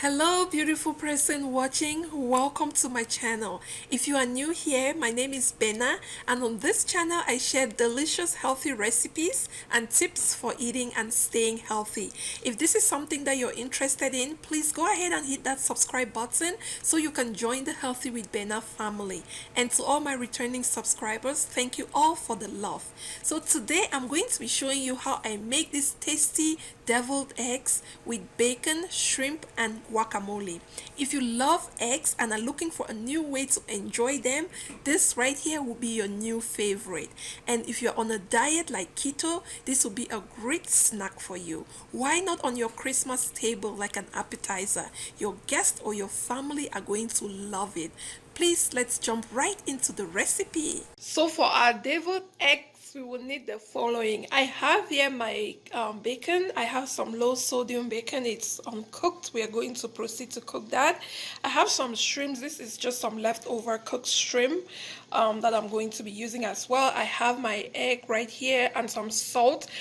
Hello beautiful person watching, welcome to my channel. If you are new here, my name is Bena, and on this channel I share delicious healthy recipes and tips for eating and staying healthy. If this is something that you're interested in, please go ahead and hit that subscribe button so you can join the Healthy with Bena family. And to all my returning subscribers, thank you all for the love. So today I'm going to be showing you how I make these tasty deviled eggs with bacon, shrimp and guacamole. If you love eggs and are looking for a new way to enjoy them, this right here will be your new favorite. And if you're on a diet like keto, this will be a great snack for you. Why not on your Christmas table like an appetizer? Your guests or your family are going to love it. Please, let's jump right into the recipe. So for our deviled egg, we will need the following. I have here my bacon. I have some low sodium bacon. It's uncooked. We are going to proceed to cook that. I have some shrimps. This is just some leftover cooked shrimp that I'm going to be using as well. I have my egg right here and some salt.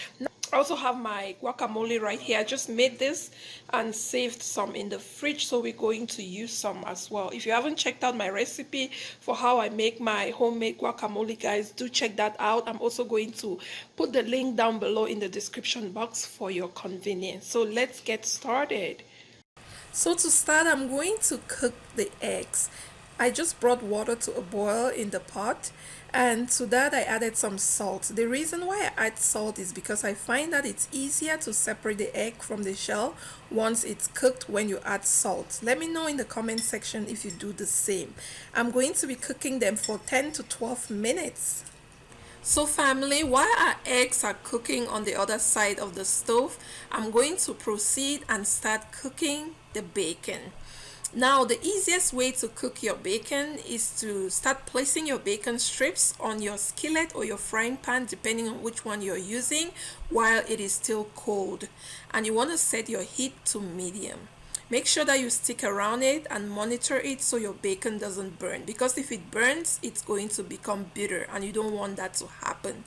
I also have my guacamole right here. I just made this and saved some in the fridge, so we're going to use some as well. If you haven't checked out my recipe for how I make my homemade guacamole, guys, do check that out. I'm also going to put the link down below in the description box for your convenience. So let's get started. So to start, I'm going to cook the eggs. I just brought water to a boil in the pot, and to that I added some salt. The reason why I add salt is because I find that it's easier to separate the egg from the shell once it's cooked when you add salt. Let me know in the comment section if you do the same. I'm going to be cooking them for 10 to 12 minutes. So family, while our eggs are cooking on the other side of the stove, I'm going to proceed and start cooking the bacon. Now, the easiest way to cook your bacon is to start placing your bacon strips on your skillet or your frying pan, depending on which one you're using, while it is still cold. And you want to set your heat to medium. Make sure that you stick around it and monitor it so your bacon doesn't burn, because if it burns, it's going to become bitter and you don't want that to happen.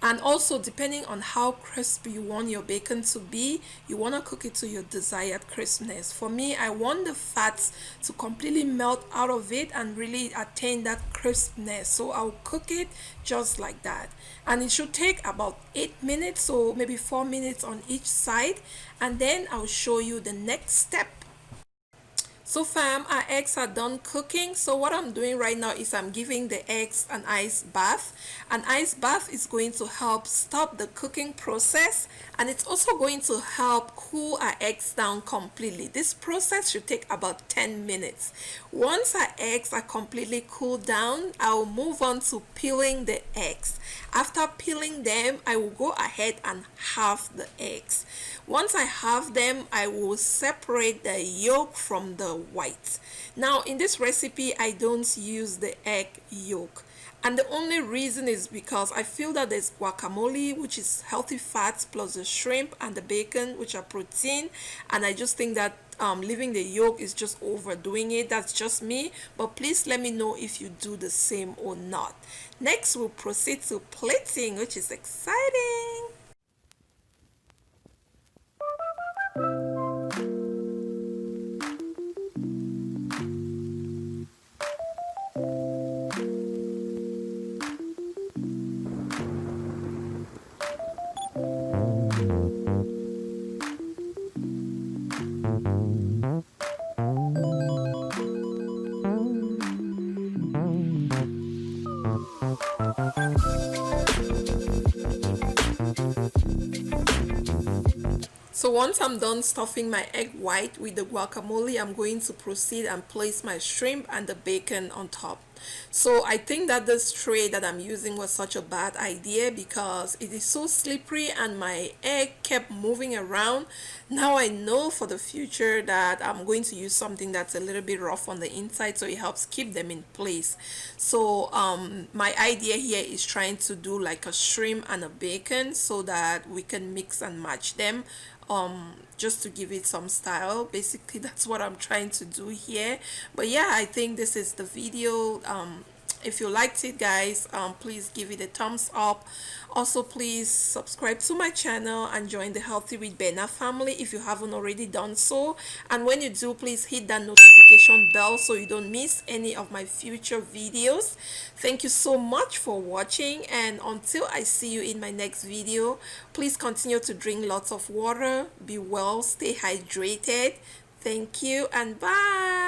And also, depending on how crisp you want your bacon to be, you want to cook it to your desired crispness. For me, I want the fats to completely melt out of it and really attain that crispness. So I'll cook it just like that. And it should take about 8 minutes, so maybe 4 minutes on each side. And then I'll show you the next step. So fam, our eggs are done cooking. So what I'm doing right now is I'm giving the eggs an ice bath. An ice bath is going to help stop the cooking process, and it's also going to help cool our eggs down completely. This process should take about 10 minutes. Once our eggs are completely cooled down, I'll move on to peeling the eggs. After peeling them, I will go ahead and halve the eggs. Once I halve them, I will separate the yolk from the white. Now in this recipe, I don't use the egg yolk. And the only reason is because I feel that there's guacamole, which is healthy fats, plus the shrimp and the bacon, which are protein. And I just think that leaving the yolk is just overdoing it. That's just me. But please let me know if you do the same or not. Next, we'll proceed to plating, which is exciting. So once I'm done stuffing my egg white with the guacamole, I'm going to proceed and place my shrimp and the bacon on top. So I think that this tray that I'm using was such a bad idea because it is so slippery and my egg kept moving around. Now I know for the future that I'm going to use something that's a little bit rough on the inside so it helps keep them in place. So my idea here is trying to do like a shrimp and a bacon so that we can mix and match them, just to give it some style. Basically that's what I'm trying to do here. But yeah, I think this is the video If you liked it, guys, please give it a thumbs up. Also, please subscribe to my channel and join the Healthy with Benna family if you haven't already done so. And when you do, please hit that notification bell so you don't miss any of my future videos. Thank you so much for watching, and until I see you in my next video, please continue to drink lots of water, be well, stay hydrated. Thank you, and bye.